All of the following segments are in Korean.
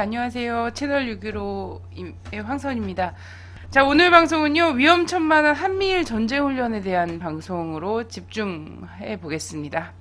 안녕하세요. 채널 615의 황선입니다. 자, 오늘 방송은요, 위험천만한 한미일 전쟁훈련에 대한 방송으로 집중해 보겠습니다.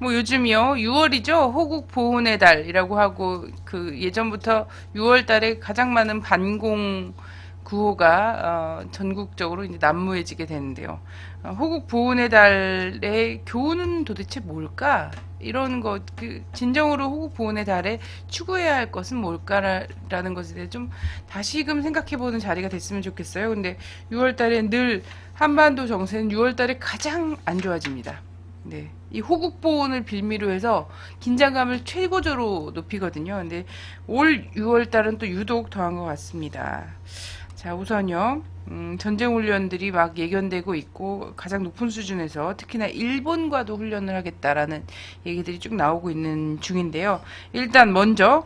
뭐 요즘이요, 6월이죠. 호국 보훈의 달이라고 하고, 그 예전부터 6월 달에 가장 많은 반공 구호가 전국적으로 이제 난무해지게 되는데요. 호국 보훈의 달의 교훈은 도대체 뭘까? 이런 것, 진정으로 호국 보훈의 달에 추구해야 할 것은 뭘까라는 것에 대해 좀 다시금 생각해보는 자리가 됐으면 좋겠어요. 근데 6월 달에 늘 한반도 정세는 6월 달에 가장 안 좋아집니다. 네. 이 호국 보훈을 빌미로 해서 긴장감을 최고조로 높이거든요. 근데 올 6월 달은 또 유독 더한 것 같습니다. 자, 우선요. 전쟁 훈련들이 막 예견되고 있고 가장 높은 수준에서 특히나 일본과도 훈련을 하겠다라는 얘기들이 쭉 나오고 있는 중인데요. 일단 먼저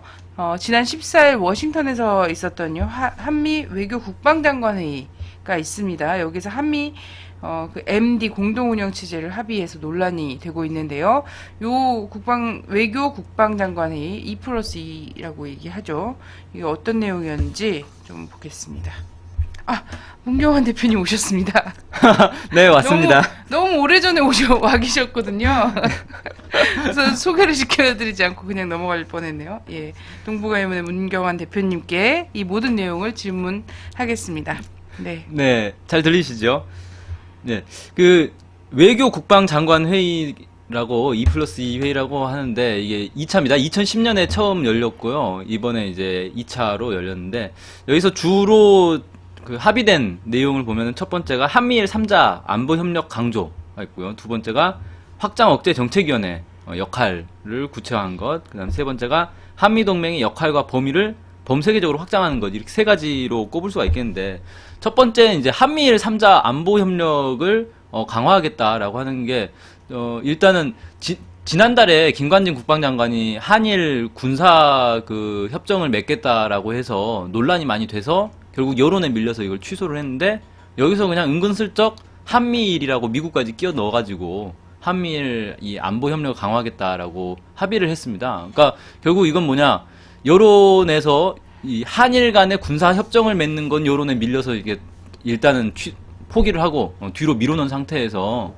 지난 14일 워싱턴에서 있었던 한미 외교 국방장관 회의가 있습니다. 여기서 한미 그 MD 공동운영 체제를 합의해서 논란이 되고 있는데요. 요 외교 국방장관회의 2+2라고 얘기하죠. 이게 어떤 내용이었는지 좀 보겠습니다. 아, 문경환 대표님 오셨습니다. 네, 왔습니다. 너무 오래전에 와 계셨거든요. 그래서 소개를 시켜드리지 않고 그냥 넘어갈 뻔했네요. 예, 동북아의문의 문경환 대표님께 이 모든 내용을 질문하겠습니다. 네. 네, 잘 들리시죠? 네, 그 외교 국방장관 회의라고 2+2 회의라고 하는데 이게 2차입니다. 2010년에 처음 열렸고요. 이번에 이제 2차로 열렸는데 여기서 주로 그 합의된 내용을 보면은 첫 번째가 한미일 3자 안보 협력 강조가 있고요. 두 번째가 확장 억제 정책위원회 역할을 구체화한 것. 그다음 세 번째가 한미 동맹의 역할과 범위를 범세계적으로 확장하는 것. 이렇게 세 가지로 꼽을 수가 있겠는데 첫 번째 이제 한미일 3자 안보 협력을 강화하겠다라고 하는 게 일단은 지난달에 김관진 국방장관이 한일 군사 그 협정을 맺겠다라고 해서 논란이 많이 돼서 결국 여론에 밀려서 이걸 취소를 했는데 여기서 그냥 은근슬쩍 한미일이라고 미국까지 끼워 넣어가지고 한미일 이 안보 협력을 강화하겠다라고 합의를 했습니다. 그러니까 결국 이건 뭐냐, 여론에서 이 한일 간의 군사 협정을 맺는 건 여론에 밀려서 이게 일단은 포기를 하고 뒤로 미뤄놓은 상태에서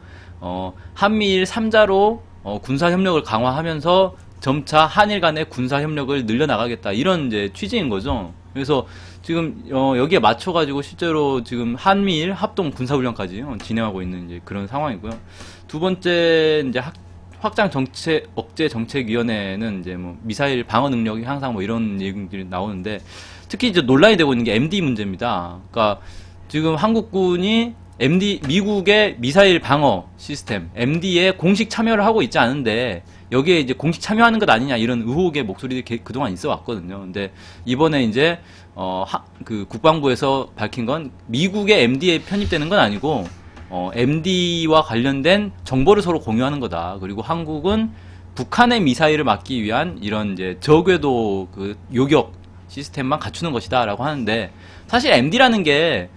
한미일 3자로 군사 협력을 강화하면서 점차 한일 간의 군사 협력을 늘려나가겠다, 이런 이제 취지인 거죠. 그래서 지금 여기에 맞춰가지고 실제로 지금 한미일 합동 군사훈련까지 진행하고 있는 이제 그런 상황이고요. 두 번째 이제 확장 억제 정책위원회는 이제 뭐 미사일 방어 능력 향상 뭐 이런 얘기들이 나오는데 특히 이제 논란이 되고 있는 게 MD 문제입니다. 그러니까 지금 한국군이 미국의 미사일 방어 시스템 MD에 공식 참여를 하고 있지 않은데 여기에 이제 공식 참여하는 것 아니냐, 이런 의혹의 목소리들이 그동안 있어 왔거든요. 근데 이번에 이제 그 국방부에서 밝힌 건 미국의 MD에 편입되는 건 아니고 MD와 관련된 정보를 서로 공유하는 거다. 그리고 한국은 북한의 미사일을 막기 위한 이런 이제 저궤도 그 요격 시스템만 갖추는 것이다라고 하는데, 사실 MD라는 게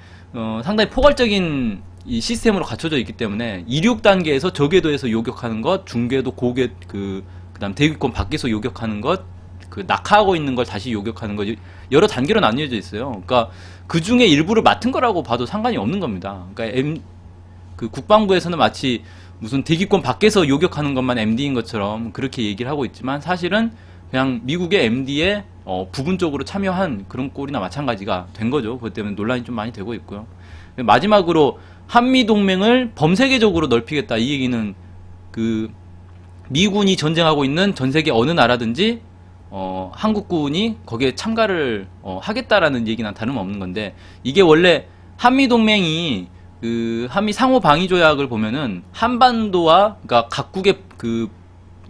상당히 포괄적인 이 시스템으로 갖춰져 있기 때문에 이륙 단계에서 저궤도에서 요격하는 것, 중궤도, 그다음 대기권 밖에서 요격하는 것, 그 낙하하고 있는 걸 다시 요격하는 것, 여러 단계로 나뉘어져 있어요. 그러니까 그 중에 일부를 맡은 거라고 봐도 상관이 없는 겁니다. 그러니까 그 국방부에서는 마치 무슨 대기권 밖에서 요격하는 것만 MD인 것처럼 그렇게 얘기를 하고 있지만 사실은 그냥 미국의 MD에 부분적으로 참여한 그런 꼴이나 마찬가지가 된 거죠. 그것 때문에 논란이 좀 많이 되고 있고요. 마지막으로 한미 동맹을 범세계적으로 넓히겠다, 이 얘기는 그 미군이 전쟁하고 있는 전 세계 어느 나라든지 한국군이 거기에 참가를 하겠다라는 얘기나 다름없는 건데, 이게 원래 한미 동맹이 그 한미 상호 방위 조약을 보면은 한반도와 그러니까 각국의 그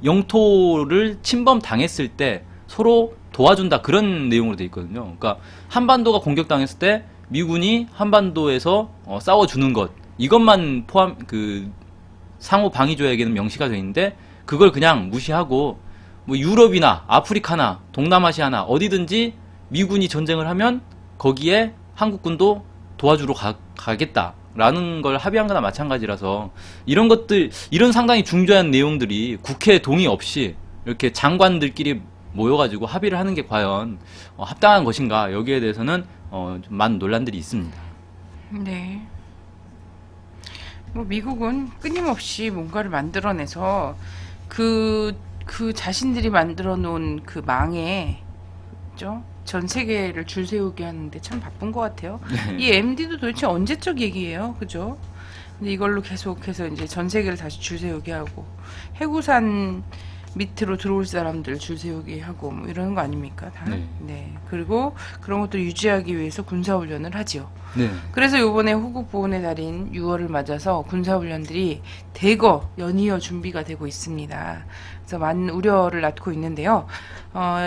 영토를 침범 당했을 때 서로 도와준다, 그런 내용으로 돼 있거든요. 그러니까 한반도가 공격당했을 때 미군이 한반도에서 싸워주는 것, 이것만 포함 그 상호 방위 조약에는 명시가 돼 있는데 그걸 그냥 무시하고 뭐 유럽이나 아프리카나 동남아시아나 어디든지 미군이 전쟁을 하면 거기에 한국군도 도와주러 가겠다라는 걸 합의한 거나 마찬가지라서 이런 것들, 이런 상당히 중요한 내용들이 국회 동의 없이 이렇게 장관들끼리 모여가지고 합의를 하는 게 과연 합당한 것인가, 여기에 대해서는 좀 많은 논란들이 있습니다. 네. 뭐 미국은 끊임없이 뭔가를 만들어내서 그 자신들이 만들어 놓은 그 망에, 그죠? 전 세계를 줄 세우게 하는데 참 바쁜 것 같아요. 이 MD도 도대체 언제적 얘기예요, 그죠? 근데 이걸로 계속해서 이제 전 세계를 다시 줄 세우게 하고, 해구산 밑으로 들어올 사람들 줄 세우게 하고, 뭐 이러는 거 아닙니까? 다? 네. 네. 그리고 그런 것도 유지하기 위해서 군사훈련을 하지요. 네. 그래서 요번에 호국보훈의 달인 6월을 맞아서 군사훈련들이 대거 연이어 준비가 되고 있습니다. 그래서 많은 우려를 낳고 있는데요.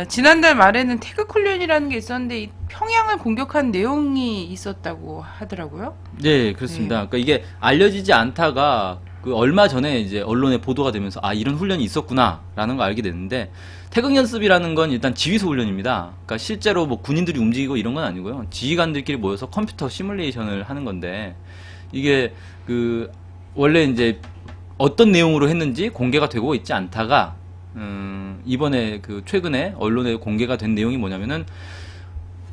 지난달 말에는 태극 훈련이라는 게 있었는데 이 평양을 공격한 내용이 있었다고 하더라고요. 네, 그렇습니다. 그러니까 이게 알려지지 않다가 그 얼마 전에 이제 언론에 보도가 되면서 아, 이런 훈련이 있었구나라는 걸 알게 됐는데, 태극 연습이라는 건 일단 지휘소 훈련입니다. 그러니까 실제로 뭐 군인들이 움직이고 이런 건 아니고요. 지휘관들끼리 모여서 컴퓨터 시뮬레이션을 하는 건데, 이게 그 원래 이제 어떤 내용으로 했는지 공개가 되고 있지 않다가 이번에 그 최근에 언론에 공개가 된 내용이 뭐냐면은,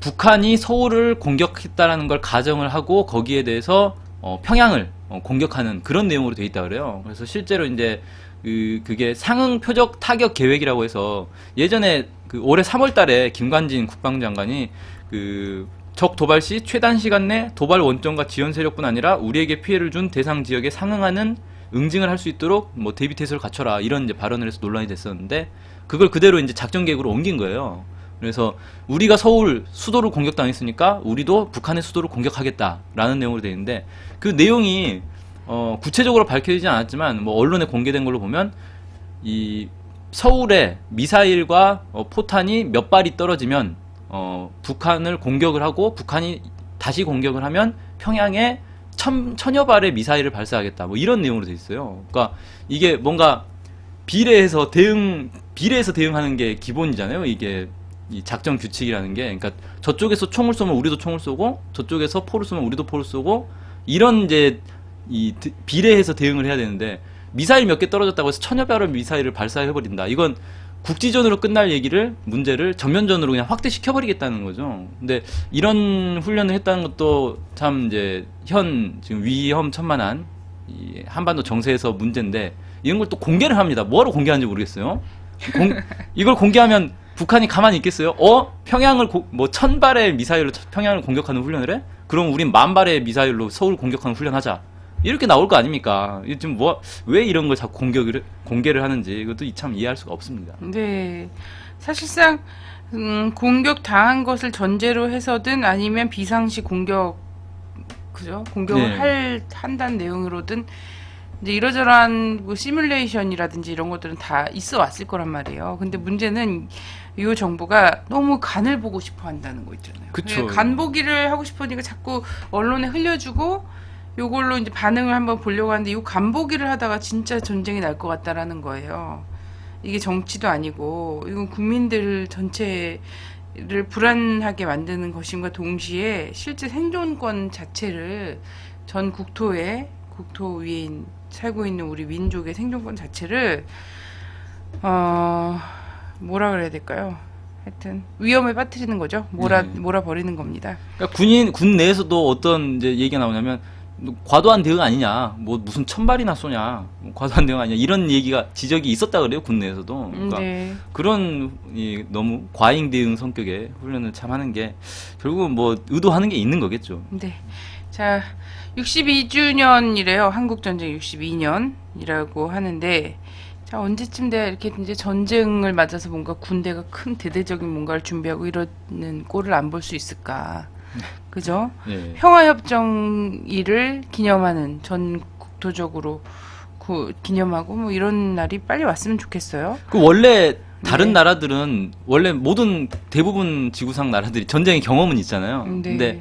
북한이 서울을 공격했다라는 걸 가정을 하고 거기에 대해서 평양을 공격하는 그런 내용으로 돼 있다 그래요. 그래서 실제로 이제 그게 상응 표적 타격 계획이라고 해서, 예전에 그 올해 3월 달에 김관진 국방장관이 그 적 도발 시 최단 시간 내 도발 원정과 지원 세력뿐 아니라 우리에게 피해를 준 대상 지역에 상응하는 응징을 할 수 있도록 뭐 대비 태세를 갖춰라, 이런 이제 발언을 해서 논란이 됐었는데, 그걸 그대로 이제 작전 계획으로 옮긴 거예요. 그래서 우리가 서울 수도를 공격당했으니까 우리도 북한의 수도를 공격하겠다라는 내용으로 되어 있는데, 그 내용이 구체적으로 밝혀지지 않았지만 뭐 언론에 공개된 걸로 보면, 이 서울에 미사일과 포탄이 몇 발이 떨어지면 북한을 공격을 하고, 북한이 다시 공격을 하면 평양에 천여 발의 미사일을 발사하겠다, 뭐 이런 내용으로 돼 있어요. 그러니까 이게 뭔가 비례해서 대응하는 게 기본이잖아요. 이게 이 작전 규칙이라는 게. 그러니까 저쪽에서 총을 쏘면 우리도 총을 쏘고, 저쪽에서 포를 쏘면 우리도 포를 쏘고, 이런 이제 비례해서 대응을 해야 되는데, 미사일 몇 개 떨어졌다고 해서 천여 발의 미사일을 발사해 버린다, 이건 국지전으로 끝날 문제를 전면전으로 그냥 확대시켜버리겠다는 거죠. 근데 이런 훈련을 했다는 것도 참 이제 지금 위험천만한 이 한반도 정세에서 문제인데, 이런 걸 또 공개를 합니다. 뭐하러 공개하는지 모르겠어요. 이걸 공개하면 북한이 가만히 있겠어요? 평양을 뭐 1000발의 미사일로 평양을 공격하는 훈련을 해? 그럼 우린 10,000발의 미사일로 서울 공격하는 훈련하자, 이렇게 나올 거 아닙니까? 지금 왜 이런 걸 자꾸 공개를 하는지, 이것도 참 이해할 수가 없습니다. 네. 사실상 공격 당한 것을 전제로 해서든 아니면 비상시 공격, 그죠? 공격을 네. 한다는 내용으로든 이제 이러저러한 뭐 시뮬레이션이라든지 이런 것들은 다 있어 왔을 거란 말이에요. 근데 문제는 이 정부가 너무 간을 보고 싶어 한다는 거 있잖아요. 그쵸. 간 보기를 하고 싶으니까 자꾸 언론에 흘려주고, 요걸로 이제 반응을 한번 보려고 하는데, 이 간 보기를 하다가 진짜 전쟁이 날 것 같다라는 거예요. 이게 정치도 아니고, 이건 국민들 전체를 불안하게 만드는 것임과 동시에 실제 생존권 자체를, 전 국토 위에 살고 있는 우리 민족의 생존권 자체를 뭐라 그래야 될까요? 하여튼 위험에 빠뜨리는 거죠. 몰아버리는 겁니다. 그러니까 군 내에서도 어떤 이제 얘기가 나오냐면, 과도한 대응 아니냐, 뭐 무슨 1000발이나 쏘냐, 과도한 대응 아니냐, 이런 지적이 있었다 그래요, 군 내에서도. 그러니까 네. 그런 너무 과잉 대응 성격의 훈련을 참 하는 게 결국은 뭐 의도하는 게 있는 거겠죠. 네. 자, 62주년이래요. 한국전쟁 62년이라고 하는데, 자, 언제쯤 돼야 이렇게 이제 전쟁을 맞아서 뭔가 군대가 큰 대대적인 뭔가를 준비하고 이러는 꼴을 안 볼 수 있을까. 그죠? 예. 평화협정일을 기념하는, 전 국토적으로 기념하고 뭐 이런 날이 빨리 왔으면 좋겠어요. 원래 다른 네. 나라들은 원래 대부분 지구상 나라들이 전쟁의 경험은 있잖아요. 네. 근데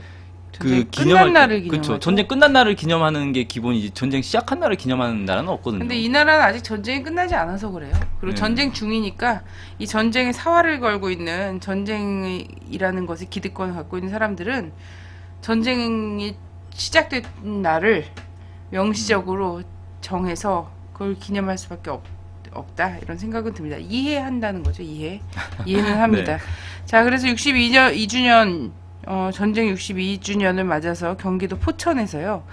전쟁 끝난 날을 기념하죠. 그렇죠. 전쟁 끝난 날을 기념하는 게 기본이지. 전쟁 시작한 날을 기념하는 나라는 없거든요. 근데 이 나라는 아직 전쟁이 끝나지 않아서 그래요. 그리고 네. 전쟁 중이니까 이 전쟁에 사활을 걸고 있는 전쟁이라는 것에 기득권을 갖고 있는 사람들은 전쟁이 시작된 날을 명시적으로 정해서 그걸 기념할 수밖에 없다 이런 생각은 듭니다. 이해한다는 거죠. 이해는 합니다. 네. 자, 그래서 62주년 전쟁 62주년을 맞아서 경기도 포천에서요.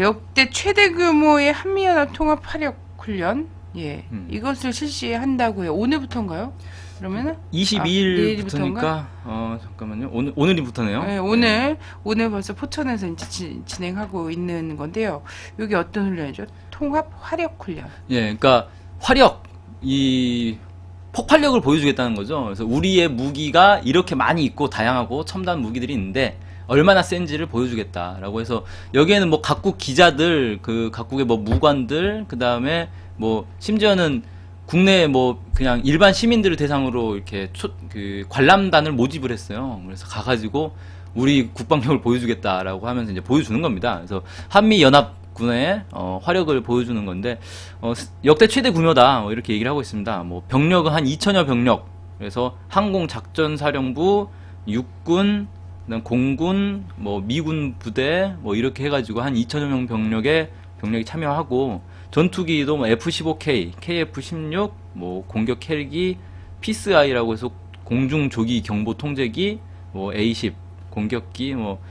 역대 최대 규모의 한미연합 통합 화력 훈련, 예, 이것을 실시한다고 해요. 오늘부터인가요? 그러면은 22일부터니까 잠깐만요. 오늘이부터네요. 네, 오늘 벌써 포천에서 이제 진행하고 있는 건데요. 여기 어떤 훈련이죠? 통합 화력 훈련. 예, 그러니까 화력 이 폭발력을 보여주겠다는 거죠. 그래서 우리의 무기가 이렇게 많이 있고 다양하고 첨단 무기들이 있는데 얼마나 센지를 보여주겠다라고 해서 여기에는 뭐 각국 기자들, 그 각국의 뭐 무관들, 그 다음에 뭐 심지어는 국내 뭐 그냥 일반 시민들을 대상으로 이렇게 그 관람단을 모집을 했어요. 그래서 가가지고 우리 국방력을 보여주겠다라고 하면서 이제 보여주는 겁니다. 그래서 한미 연합군의 화력을 보여주는 건데 역대 최대 규모다 뭐 이렇게 얘기를 하고 있습니다. 뭐 병력은 한 2천여 병력. 그래서 항공작전사령부, 육군, 그다음 공군, 뭐 미군 부대 뭐 이렇게 해가지고 한 2천여 명 병력이 참여하고 전투기도 뭐 F-15K, KF-16, 뭐 공격 헬기, 피스아이라고 해서 공중 조기 경보 통제기, 뭐 A-10 공격기, 뭐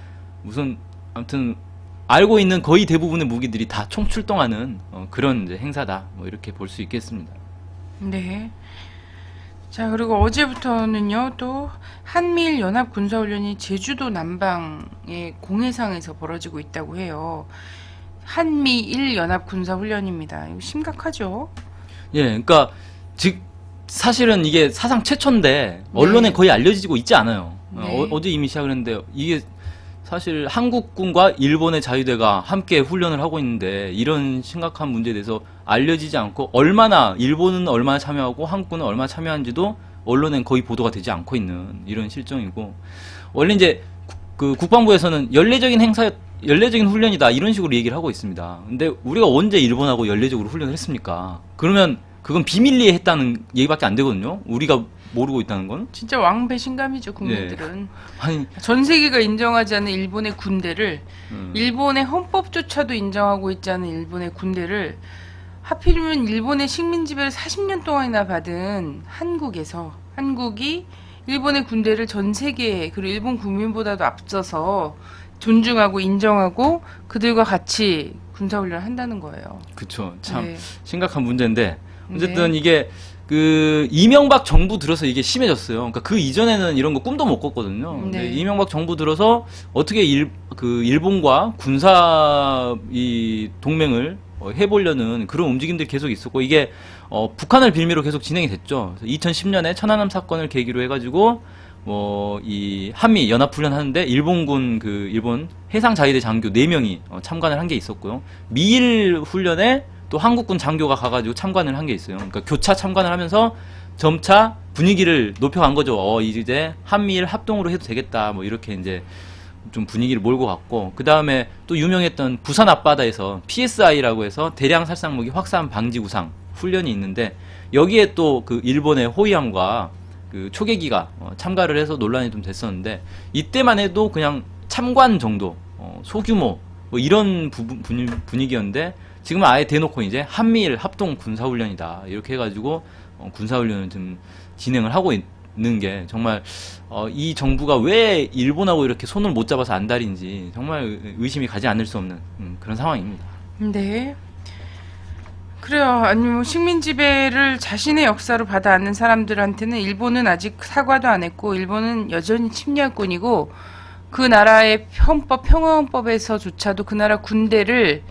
무슨 아무튼 알고 있는 거의 대부분의 무기들이 다 총출동하는 그런 이제 행사다. 뭐 이렇게 볼 수 있겠습니다. 네. 자, 그리고 어제부터는요, 또 한미일 연합 군사훈련이 제주도 남방의 공해상에서 벌어지고 있다고 해요. 한미일 연합 군사훈련입니다. 이거 심각하죠? 예, 그러니까 즉 사실은 이게 사상 최초인데 언론에 네. 거의 알려지고 있지 않아요. 네. 어제 이미 시작을 했는데 이게 사실 한국군과 일본의 자위대가 함께 훈련을 하고 있는데 이런 심각한 문제에 대해서 알려지지 않고 얼마나 일본은 얼마나 참여하고 한국군은 얼마나 참여한지도 언론엔 거의 보도가 되지 않고 있는 이런 실정이고 원래 이제 그 국방부에서는 연례적인 훈련이다 이런 식으로 얘기를 하고 있습니다. 근데 우리가 언제 일본하고 연례적으로 훈련을 했습니까? 그러면 그건 비밀리에 했다는 얘기밖에 안 되거든요. 우리가 모르고 있다는 건. 진짜 왕배신감이죠, 국민들은. 아니, 전 세계가 인정하지 않는 일본의 군대를, 일본의 헌법조차도 인정하고 있지 않은 일본의 군대를, 하필이면 일본의 식민지배를 40년 동안이나 받은 한국이 일본의 군대를 전 세계에, 그리고 일본 국민보다도 앞서서 존중하고 인정하고 그들과 같이 군사훈련을 한다는 거예요. 그쵸. 참 네. 심각한 문제인데 어쨌든 네. 이게 그 이명박 정부 들어서 이게 심해졌어요. 그러니까 그 이전에는 이런 거 꿈도 못 꿨거든요. 근데 네. 이명박 정부 들어서 어떻게 일본과 군사 이 동맹을 해보려는 그런 움직임들이 계속 있었고 이게 북한을 빌미로 계속 진행이 됐죠. 2010년에 천안함 사건을 계기로 해가지고 이 한미 연합훈련 하는데 일본 해상자위대 장교 4명이 참관을 한 게 있었고요. 미일 훈련에 또 한국군 장교가 가가지고 참관을 한 게 있어요. 그러니까 교차 참관을 하면서 점차 분위기를 높여간 거죠. 이제 한미일 합동으로 해도 되겠다. 뭐 이렇게 이제 좀 분위기를 몰고 갔고 그 다음에 또 유명했던 부산 앞바다에서 PSI라고 해서 대량 살상무기 확산 방지 구상 훈련이 있는데 여기에 또 그 일본의 호위함과 그 초계기가 참가를 해서 논란이 좀 됐었는데 이때만 해도 그냥 참관 정도 소규모 뭐 이런 분위기였는데 지금은 아예 대놓고 이제 한미일 합동 군사훈련이다 이렇게 해가지고 군사훈련을 좀 진행을 하고 있는 게 정말 이 정부가 왜 일본하고 이렇게 손을 못 잡아서 안달인지 정말 의심이 가지 않을 수 없는 그런 상황입니다. 네. 그래요. 아니면 식민지배를 자신의 역사로 받아 안는 사람들한테는 일본은 아직 사과도 안 했고 일본은 여전히 침략군이고 그 나라의 평화헌법에서조차도 그 나라 군대를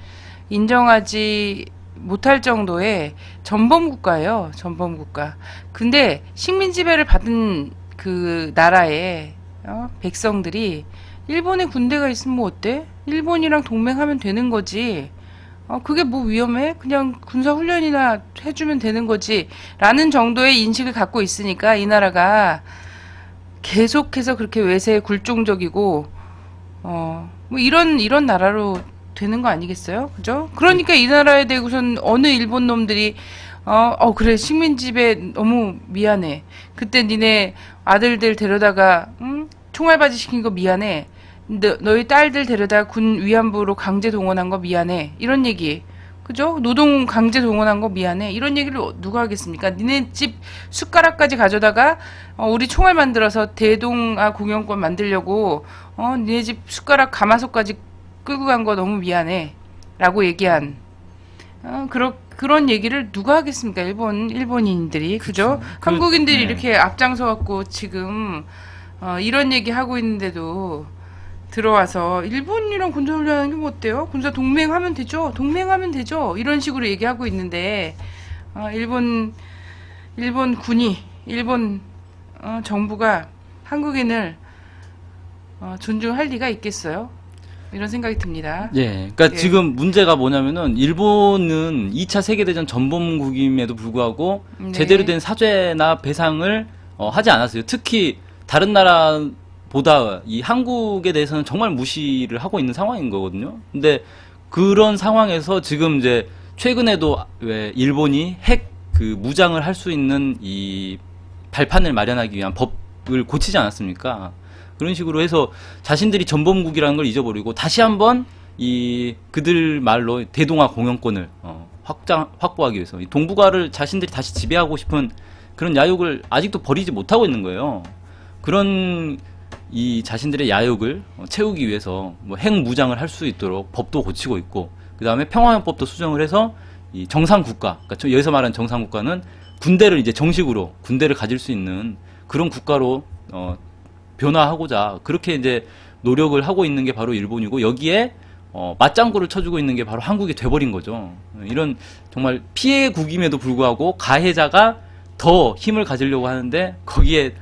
인정하지 못할 정도의 전범국가예요. 전범국가. 근데 식민지배를 받은 그 나라의 백성들이 일본의 군대가 있으면 뭐 어때? 일본이랑 동맹하면 되는 거지. 그게 뭐 위험해? 그냥 군사훈련이나 해주면 되는 거지. 라는 정도의 인식을 갖고 있으니까 이 나라가 계속해서 그렇게 외세에 굴종적이고 뭐 이런 나라로 되는 거 아니겠어요? 그죠? 그러니까 이 나라에 대고선 어느 일본 놈들이 그래, 식민지배 너무 미안해. 그때 니네 아들들 데려다가, 총알바지 시킨 거 미안해. 너희 딸들 데려다 군 위안부로 강제 동원한 거 미안해. 이런 얘기. 그죠? 노동 강제 동원한 거 미안해. 이런 얘기를 누가 하겠습니까? 니네 집 숟가락까지 가져다가, 우리 총알 만들어서 대동아 공영권 만들려고, 니네 집 숟가락 가마솥까지 끌고 간 거 너무 미안해. 라고 얘기한, 그런 얘기를 누가 하겠습니까? 일본인들이. 그죠? 한국인들이 네. 이렇게 앞장서갖고 지금, 이런 얘기 하고 있는데도 들어와서 일본이랑 군사훈련하는 게 뭐 어때요? 군사 동맹하면 되죠? 동맹하면 되죠? 이런 식으로 얘기하고 있는데, 일본 군이, 일본, 정부가 한국인을, 존중할 리가 있겠어요? 이런 생각이 듭니다. 예, 그러니까 예. 지금 문제가 뭐냐면은 일본은 2차 세계대전 전범국임에도 불구하고 네. 제대로 된 사죄나 배상을 하지 않았어요. 특히 다른 나라보다 이 한국에 대해서는 정말 무시를 하고 있는 상황인 거거든요. 근데 그런 상황에서 지금 이제 최근에도 왜 일본이 핵 그 무장을 할 수 있는 이 발판을 마련하기 위한 법을 고치지 않았습니까? 그런 식으로 해서 자신들이 전범국이라는 걸 잊어버리고 다시 한번 이 그들 말로 대동아 공영권을 확보하기 위해서 이 동북아를 자신들이 다시 지배하고 싶은 그런 야욕을 아직도 버리지 못하고 있는 거예요. 그런 이 자신들의 야욕을 채우기 위해서 뭐 핵 무장을 할 수 있도록 법도 고치고 있고, 그 다음에 평화헌법도 수정을 해서 이 정상국가, 그러니까 여기서 말하는 정상국가는 군대를 이제 정식으로 군대를 가질 수 있는 그런 국가로 변화하고자 그렇게 이제 노력을 하고 있는 게 바로 일본이고, 여기에 맞장구를 쳐주고 있는 게 바로 한국이 돼버린 거죠. 이런 정말 피해국임에도 불구하고 가해자가 더 힘을 가지려고 하는데 거기에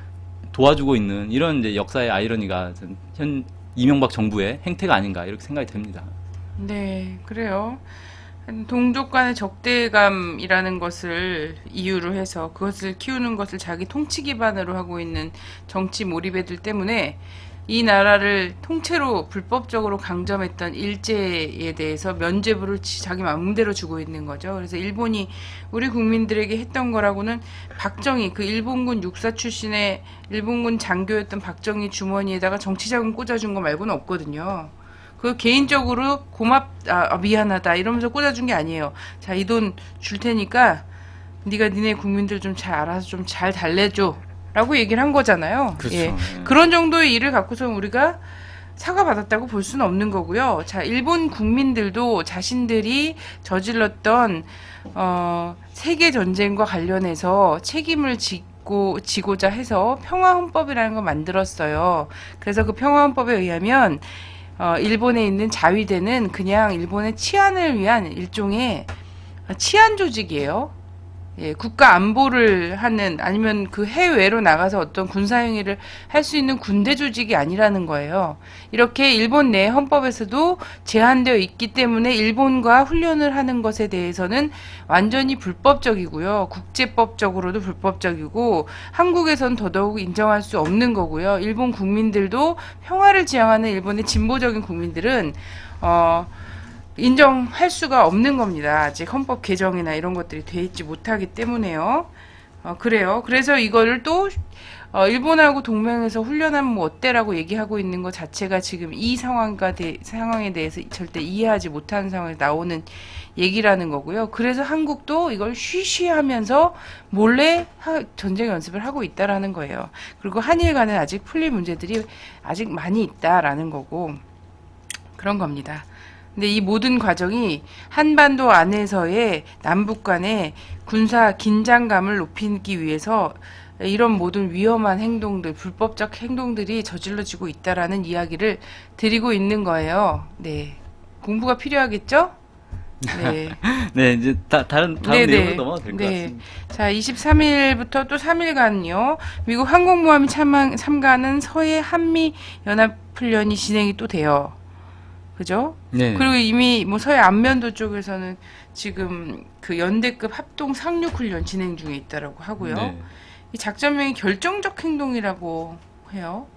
도와주고 있는 이런 이제 역사의 아이러니가 현 이명박 정부의 행태가 아닌가 이렇게 생각이 됩니다. 네, 그래요. 동족 간의 적대감이라는 것을 이유로 해서 그것을 키우는 것을 자기 통치 기반으로 하고 있는 정치 몰입애들 때문에 이 나라를 통째로 불법적으로 강점했던 일제에 대해서 면죄부를 자기 마음대로 주고 있는 거죠. 그래서 일본이 우리 국민들에게 했던 거라고는 박정희, 그 일본군 육사 출신의 일본군 장교였던 박정희 주머니에다가 정치자금 꽂아준 거 말고는 없거든요. 그 개인적으로 미안하다 이러면서 꽂아준 게 아니에요. 자, 이 돈 줄 테니까 네가 니네 국민들 좀 잘 알아서 좀 잘 달래줘 라고 얘기를 한 거잖아요. 그렇죠. 예. 예. 그런 정도의 일을 갖고서 우리가 사과받았다고 볼 수는 없는 거고요. 자, 일본 국민들도 자신들이 저질렀던 세계 전쟁과 관련해서 책임을 지고자 해서 평화헌법이라는 걸 만들었어요. 그래서 그 평화헌법에 의하면 일본에 있는 자위대는 그냥 일본의 치안을 위한 일종의 치안 조직이에요. 예, 국가 안보를 하는, 아니면 그 해외로 나가서 어떤 군사행위를 할 수 있는 군대 조직이 아니라는 거예요. 이렇게 일본 내 헌법에서도 제한되어 있기 때문에 일본과 훈련을 하는 것에 대해서는 완전히 불법적이고요. 국제법적으로도 불법적이고, 한국에선 더더욱 인정할 수 없는 거고요. 일본 국민들도 평화를 지향하는 일본의 진보적인 국민들은, 인정할 수가 없는 겁니다. 아직 헌법 개정이나 이런 것들이 돼 있지 못하기 때문에요. 그래요. 그래서 이거를 또 일본하고 동맹에서 훈련하면 뭐 어때라고 얘기하고 있는 것 자체가 지금 이 상황에 대해서 절대 이해하지 못하는 상황에 나오는 얘기라는 거고요. 그래서 한국도 이걸 쉬쉬하면서 몰래 전쟁 연습을 하고 있다라는 거예요. 그리고 한일 간에 아직 풀릴 문제들이 아직 많이 있다라는 거고, 그런 겁니다. 근데 이 모든 과정이 한반도 안에서의 남북 간의 군사 긴장감을 높이기 위해서 이런 모든 위험한 행동들, 불법적 행동들이 저질러지고 있다라는 이야기를 드리고 있는 거예요. 네. 공부가 필요하겠죠? 네. 네, 이제 다음 네네. 내용으로 넘어가도 될 것 네. 같습니다. 자, 23일부터 또 3일간요. 미국 항공모함이 참가하는 서해 한미 연합훈련이 진행이 또 돼요. 그죠? 네. 그리고 이미 뭐 서해 안면도 쪽에서는 지금 그 연대급 합동 상륙 훈련 진행 중에 있다라고 하고요. 네. 이 작전명이 결정적 행동이라고 해요.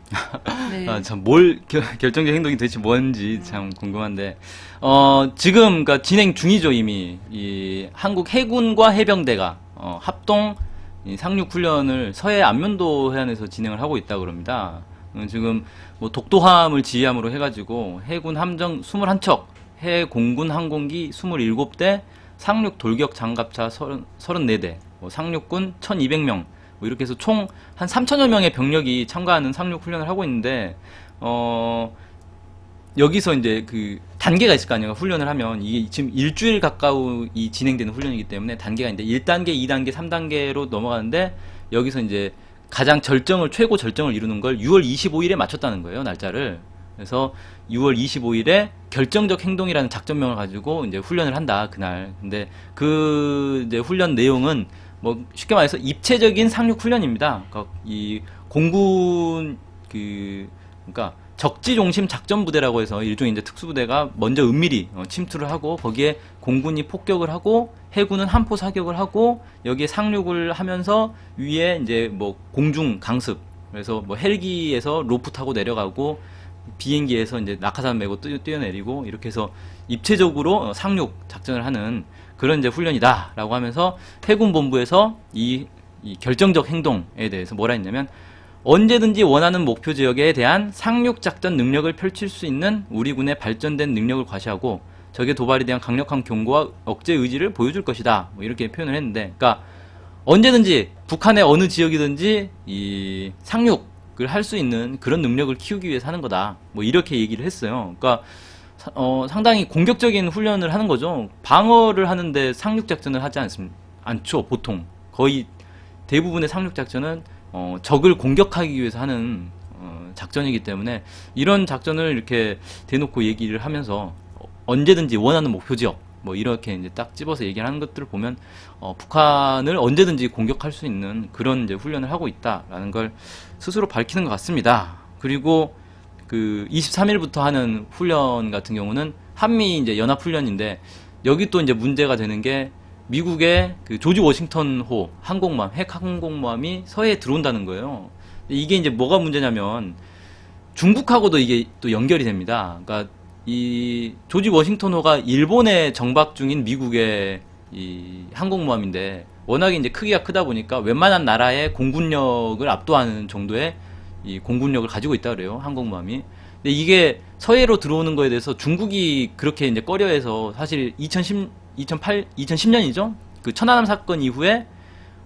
네. 아, 참, 결정적 행동이 도대체 뭔지 참 궁금한데, 지금, 그니까 진행 중이죠, 이미. 이, 한국 해군과 해병대가, 합동 이 상륙훈련을 서해 안면도 해안에서 진행을 하고 있다고 그럽니다. 지금, 뭐, 독도함을 지휘함으로 해가지고, 해군 함정 21척, 해공군 항공기 27대, 상륙 돌격 장갑차 34대, 뭐 상륙군 1200명, 뭐 이렇게 해서 총 한 3천여 명의 병력이 참가하는 상륙 훈련을 하고 있는데, 여기서 이제 그 단계가 있을 거 아니에요. 훈련을 하면 이게 지금 일주일 가까이 진행되는 훈련이기 때문에 단계가 이제 1단계, 2단계, 3단계로 넘어가는데, 여기서 이제 가장 최고 절정을 이루는 걸 6월 25일에 맞췄다는 거예요, 날짜를. 그래서 6월 25일에 결정적 행동이라는 작전명을 가지고 이제 훈련을 한다, 그날. 근데 그 이제 훈련 내용은 뭐 쉽게 말해서 입체적인 상륙 훈련입니다. 그러니까 이 공군 그러니까 적지 중심 작전 부대라고 해서 일종의 이제 특수부대가 먼저 은밀히 침투를 하고, 거기에 공군이 폭격을 하고 해군은 함포 사격을 하고, 여기에 상륙을 하면서 위에 이제 뭐 공중 강습, 그래서 뭐 헬기에서 로프 타고 내려가고 비행기에서 이제 낙하산 메고 뛰어내리고, 이렇게 해서 입체적으로 상륙 작전을 하는 그런 이제 훈련이다라고 하면서, 해군 본부에서 이 결정적 행동에 대해서 뭐라 했냐면, 언제든지 원하는 목표 지역에 대한 상륙 작전 능력을 펼칠 수 있는 우리 군의 발전된 능력을 과시하고 적의 도발에 대한 강력한 경고와 억제 의지를 보여줄 것이다. 뭐 이렇게 표현을 했는데, 그러니까 언제든지 북한의 어느 지역이든지 이 상륙을 할 수 있는 그런 능력을 키우기 위해서 하는 거다. 뭐 이렇게 얘기를 했어요. 그러니까 상당히 공격적인 훈련을 하는 거죠. 방어를 하는데 상륙 작전을 하지 않죠. 보통 거의 대부분의 상륙 작전은 적을 공격하기 위해서 하는 작전이기 때문에, 이런 작전을 이렇게 대놓고 얘기를 하면서 언제든지 원하는 목표 지역 뭐 이렇게 이제 딱 집어서 얘기를 하는 것들을 보면 북한을 언제든지 공격할 수 있는 그런 이제 훈련을 하고 있다라는 걸 스스로 밝히는 것 같습니다. 그리고 그 23일부터 하는 훈련 같은 경우는 한미 이제 연합 훈련인데, 여기 또 이제 문제가 되는 게 미국의 그 조지 워싱턴호 항공모함, 핵 항공모함이 서해에 들어온다는 거예요. 이게 이제 뭐가 문제냐면 중국하고도 이게 또 연결이 됩니다. 그러니까 이 조지 워싱턴호가 일본에 정박 중인 미국의 이 항공모함인데, 워낙에 이제 크기가 크다 보니까 웬만한 나라의 공군력을 압도하는 정도의 이 공군력을 가지고 있다 그래요, 항공모함이. 근데 이게 서해로 들어오는 거에 대해서 중국이 그렇게 이제 꺼려해서, 사실 2010년이죠? 그 천안함 사건 이후에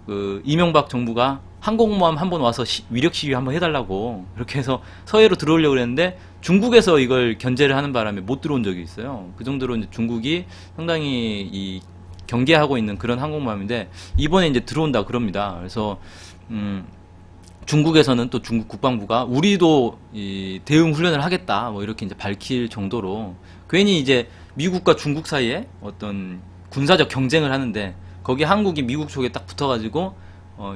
그 이명박 정부가 항공모함 한번 와서 위력 시위 한번 해달라고 그렇게 해서 서해로 들어오려고 그랬는데, 중국에서 이걸 견제를 하는 바람에 못 들어온 적이 있어요. 그 정도로 이제 중국이 상당히 이 경계하고 있는 그런 항공모함인데, 이번에 이제 들어온다 그럽니다. 그래서 중국에서는 또 중국 국방부가 우리도 이 대응 훈련을 하겠다 뭐 이렇게 이제 밝힐 정도로, 괜히 이제 미국과 중국 사이에 어떤 군사적 경쟁을 하는데, 거기 한국이 미국 쪽에 딱 붙어가지고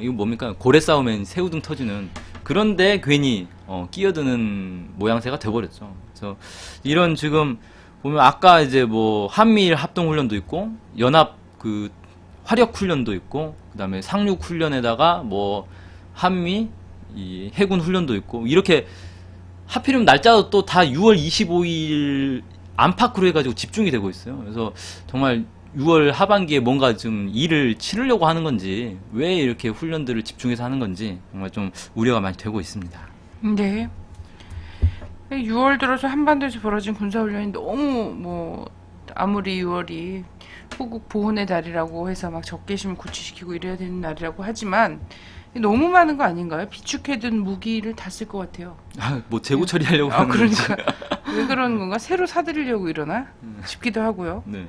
이거 뭡니까, 고래 싸움엔 새우등 터지는, 그런데 괜히 끼어드는 모양새가 돼버렸죠. 그래서 이런, 지금 보면 아까 이제 뭐 한미일 합동 훈련도 있고, 연합 그 화력 훈련도 있고, 그다음에 상륙 훈련에다가 뭐 한미 이 해군 훈련도 있고, 이렇게 하필이면 날짜도 또 다 6월 25일 안팎으로 해가지고 집중이 되고 있어요. 그래서 정말 6월 하반기에 뭔가 좀 일을 치르려고 하는 건지, 왜 이렇게 훈련들을 집중해서 하는 건지 정말 좀 우려가 많이 되고 있습니다. 네. 6월 들어서 한반도에서 벌어진 군사훈련이 너무 뭐 아무리 6월이 호국 보훈의 달이라고 해서 막 적개심을 고취시키고 이래야 되는 날이라고 하지만, 너무 많은 거 아닌가요? 비축해둔 무기를 다 쓸 것 같아요. 뭐 재고 처리하려고 하는 건지. 그러니까 왜 그런 건가? 새로 사들이려고 이러나 싶기도 하고요. 네.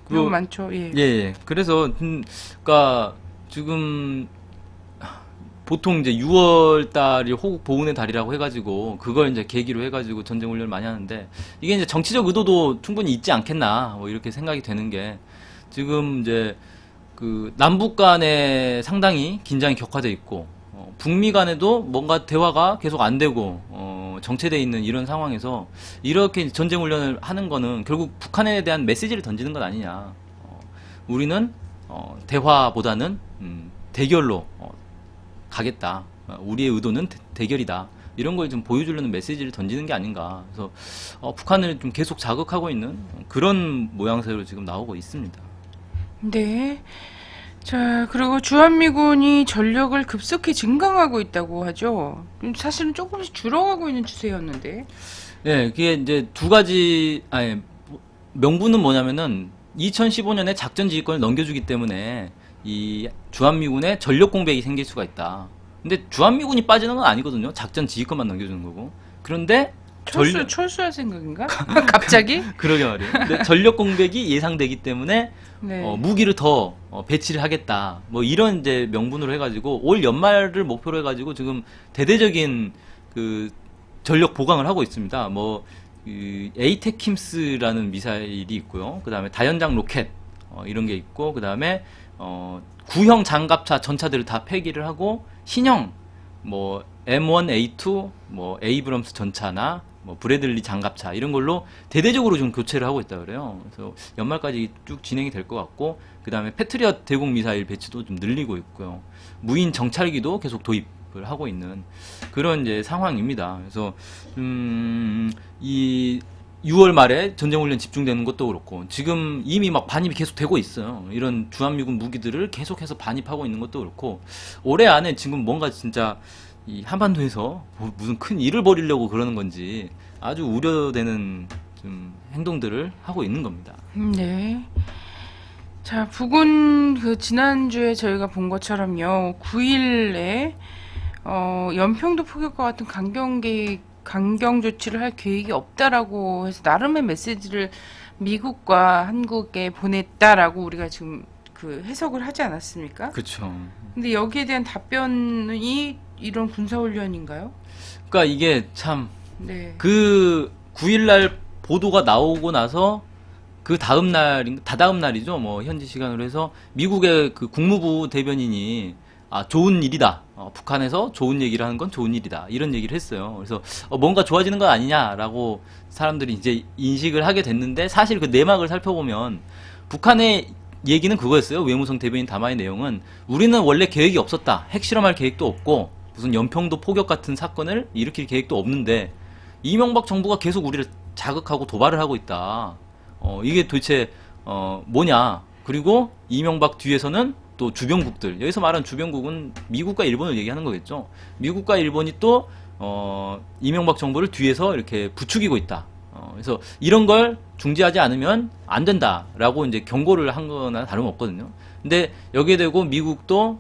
너무 많죠. 예. 예. 그래서 그러니까 지금 보통 이제 6월 달이 호국 보훈의 달이라고 해가지고 그걸 이제 계기로 해가지고 전쟁 훈련을 많이 하는데, 이게 이제 정치적 의도도 충분히 있지 않겠나 뭐 이렇게 생각이 되는 게, 지금 이제 그 남북 간에 상당히 긴장이 격화돼 있고, 북미 간에도 뭔가 대화가 계속 안 되고 정체돼 있는 이런 상황에서 이렇게 전쟁 훈련을 하는 거는 결국 북한에 대한 메시지를 던지는 것 아니냐. 우리는 대화보다는 대결로 가겠다. 우리의 의도는 대결이다. 이런 걸 좀 보여주려는 메시지를 던지는 게 아닌가. 그래서 북한을 좀 계속 자극하고 있는 그런 모양새로 지금 나오고 있습니다. 네. 자, 그리고 주한미군이 전력을 급속히 증강하고 있다고 하죠. 사실은 조금씩 줄어가고 있는 추세였는데. 예, 그게 이제 두 가지, 아니, 명분은 뭐냐면은 2015년에 작전 지휘권을 넘겨주기 때문에 이 주한미군의 전력 공백이 생길 수가 있다. 근데 주한미군이 빠지는 건 아니거든요. 작전 지휘권만 넘겨주는 거고. 그런데 철수할 생각인가? 갑자기? 그러게 말이에요. 근데 전력 공백이 예상되기 때문에 네. 무기를 더 배치를 하겠다. 뭐 이런 이제 명분으로 해가지고 올 연말을 목표로 해가지고 지금 대대적인 그 전력 보강을 하고 있습니다. 뭐 그 에이테킴스라는 미사일이 있고요. 그 다음에 다연장 로켓 이런 게 있고, 그 다음에 구형 장갑차 전차들을 다 폐기를 하고 신형 뭐 M1A2 뭐 에이브럼스 전차나 뭐 브래들리 장갑차 이런 걸로 대대적으로 좀 교체를 하고 있다 그래요. 그래서 연말까지 쭉 진행이 될 것 같고, 그 다음에 패트리엇 대공 미사일 배치도 좀 늘리고 있고요. 무인 정찰기도 계속 도입을 하고 있는 그런 이제 상황입니다. 그래서 이 6월 말에 전쟁훈련 집중되는 것도 그렇고, 지금 이미 막 반입이 계속 되고 있어요. 이런 주한미군 무기들을 계속해서 반입하고 있는 것도 그렇고, 올해 안에 지금 뭔가 진짜 이 한반도에서 뭐 무슨 큰 일을 벌이려고 그러는 건지 아주 우려되는 좀 행동들을 하고 있는 겁니다. 네. 자, 북은 지난주에 저희가 본 것처럼요, 9일에 연평도 포격과 같은 강경 조치를 할 계획이 없다라고 해서 나름의 메시지를 미국과 한국에 보냈다라고 우리가 지금 해석을 하지 않았습니까? 그렇죠. 근데 여기에 대한 답변이 이런 군사훈련인가요? 그러니까 이게 참 네. 그 9일날 보도가 나오고 나서 그 다음 다다음 날이죠. 뭐 현지 시간으로 해서 미국의 그 국무부 대변인이 좋은 일이다. 북한에서 좋은 얘기를 하는 건 좋은 일이다. 이런 얘기를 했어요. 그래서 뭔가 좋아지는 건 아니냐라고 사람들이 이제 인식을 하게 됐는데, 사실 그 내막을 살펴보면 북한의 얘기는 그거였어요. 외무성 대변인 담화의 내용은 우리는 원래 계획이 없었다. 핵실험할 계획도 없고 무슨 연평도 포격 같은 사건을 일으킬 계획도 없는데 이명박 정부가 계속 우리를 자극하고 도발을 하고 있다. 이게 도대체 뭐냐. 그리고 이명박 뒤에서는 또 주변국들, 여기서 말하는 주변국은 미국과 일본을 얘기하는 거겠죠. 미국과 일본이 또 이명박 정부를 뒤에서 이렇게 부추기고 있다. 그래서 이런 걸 중지하지 않으면 안 된다라고 이제 경고를 한 거나 다름없거든요. 근데 여기에 대고 미국도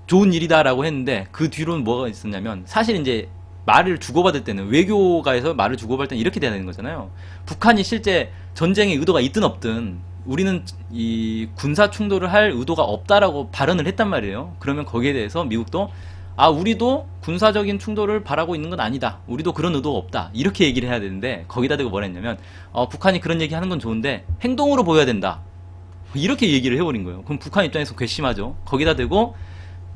좋은 일이다라고 했는데 그 뒤로는 뭐가 있었냐면, 사실 이제 말을 주고받을 때는, 외교가에서 말을 주고받을 때는 이렇게 돼야 되는 거잖아요. 북한이 실제 전쟁의 의도가 있든 없든 우리는 이 군사 충돌을 할 의도가 없다라고 발언을 했단 말이에요. 그러면 거기에 대해서 미국도 우리도 군사적인 충돌을 바라고 있는 건 아니다. 우리도 그런 의도가 없다. 이렇게 얘기를 해야 되는데, 거기다 대고 뭐라 했냐면 북한이 그런 얘기 하는 건 좋은데 행동으로 보여야 된다. 이렇게 얘기를 해버린 거예요. 그럼 북한 입장에서 괘씸하죠. 거기다 대고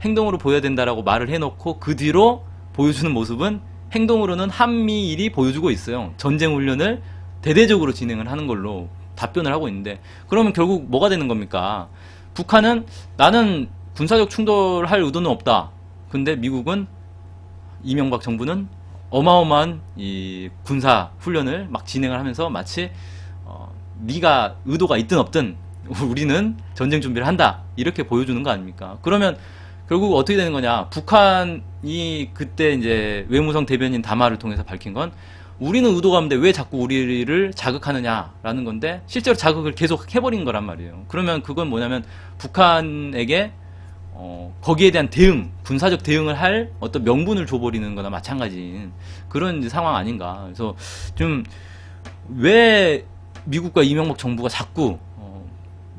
행동으로 보여야 된다라고 말을 해놓고 그 뒤로 보여주는 모습은 행동으로는 한미일이 보여주고 있어요. 전쟁 훈련을 대대적으로 진행을 하는 걸로 답변을 하고 있는데, 그러면 결국 뭐가 되는 겁니까? 북한은 나는 군사적 충돌할 의도는 없다. 근데 미국은, 이명박 정부는 어마어마한 이 군사 훈련을 막 진행을 하면서 마치 네가 의도가 있든 없든 우리는 전쟁 준비를 한다. 이렇게 보여주는 거 아닙니까? 그러면 결국 어떻게 되는 거냐? 북한이 그때 이제 외무성 대변인 담화를 통해서 밝힌 건, 우리는 의도가 없는데 왜 자꾸 우리를 자극하느냐라는 건데, 실제로 자극을 계속 해버린 거란 말이에요. 그러면 그건 뭐냐면 북한에게 거기에 대한 대응, 군사적 대응을 할 어떤 명분을 줘버리는 거나 마찬가지인 그런 이제 상황 아닌가. 그래서 좀 왜 미국과 이명박 정부가 자꾸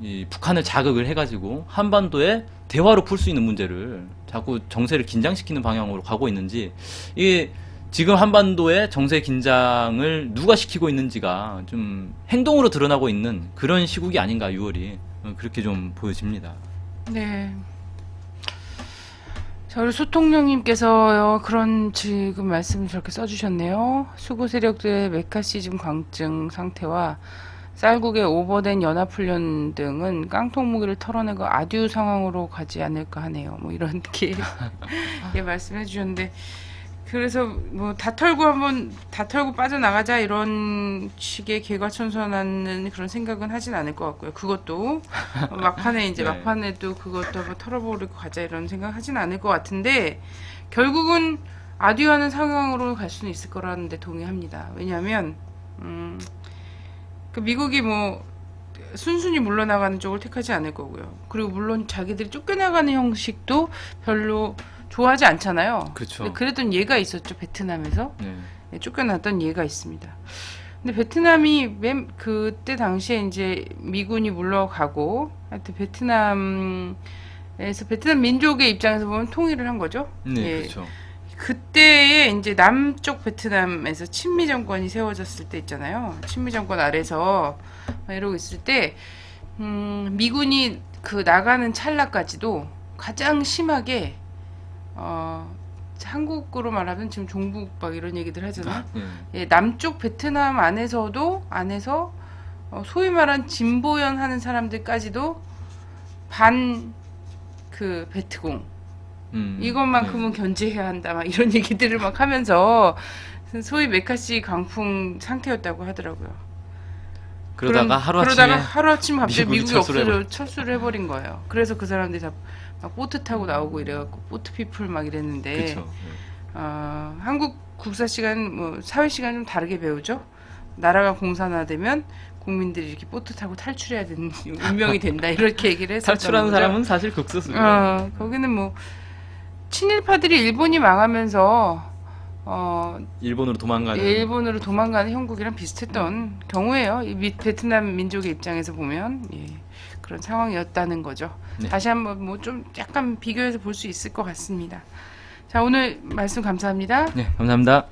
이 북한을 자극을 해가지고 한반도에 대화로 풀 수 있는 문제를 자꾸 정세를 긴장시키는 방향으로 가고 있는지, 이게 지금 한반도의 정세 긴장을 누가 시키고 있는지가 좀 행동으로 드러나고 있는 그런 시국이 아닌가, 6월이. 그렇게 좀 보여집니다. 네. 자, 우리 소통령님께서요, 그런 지금 말씀을 저렇게 써주셨네요. 수구 세력들의 메카시즘 광증 상태와 쌀국의 오버된 연합훈련 등은 깡통 무기를 털어내고 아듀 상황으로 가지 않을까 하네요. 뭐 이렇게 예, 말씀해 주셨는데 그래서 뭐 다 털고 빠져나가자 이런 식의 개과천선하는 그런 생각은 하진 않을 것 같고요. 그것도 막판에 이제 네. 막판에도 그것도 한번 털어버리고 가자 이런 생각 하진 않을 것 같은데 결국은 아듀하는 상황으로 갈 수는 있을 거라는데 동의합니다. 왜냐하면 그 미국이 뭐 순순히 물러나가는 쪽을 택하지 않을 거고요. 그리고 물론 자기들이 쫓겨나가는 형식도 별로 좋아하지 않잖아요. 그렇죠. 근데 그랬던 예가 있었죠. 베트남에서 네. 네, 쫓겨났던 예가 있습니다. 근데 베트남이 그때 당시에 이제 미군이 물러가고 하여튼 베트남 민족의 입장에서 보면 통일을 한 거죠. 네, 예. 그렇죠. 그때에 이제 남쪽 베트남에서 친미 정권이 세워졌을 때 있잖아요. 친미 정권 아래서 막 이러고 있을 때 미군이 그 나가는 찰나까지도 가장 심하게 한국으로 말하면 지금 종북 막 이런 얘기들 하잖아요. 네. 예, 남쪽 베트남 안에서 소위 말한 진보연 하는 사람들까지도 반 그 베트공 이것만큼은 네. 견제해야 한다 막 이런 얘기들을 막 하면서 소위 메카시 강풍 상태였다고 하더라고요. 그러다가 그러다가 하루아침 갑자기 미국이 미국이 철수를 철수를 해버린 거예요. 그래서 그 사람들이 다 막 보트 타고 나오고 이래갖고 보트 피플 막 이랬는데 그렇죠. 한국 국사 시간 뭐 사회 시간 좀 다르게 배우죠. 나라가 공산화되면 국민들이 이렇게 보트 타고 탈출해야 되는 운명이 된다 이렇게 얘기를 했었던 탈출하는 거죠. 사람은 사실 극소수죠. 거기는 뭐 친일파들이 일본이 망하면서 일본으로 도망가는. 일본으로 도망가는 형국이랑 비슷했던 경우예요. 이 베트남 민족의 입장에서 보면 예, 그런 상황이었다는 거죠. 네. 다시 한번 뭐 좀 약간 비교해서 볼 수 있을 것 같습니다. 자, 오늘 말씀 감사합니다. 네, 감사합니다.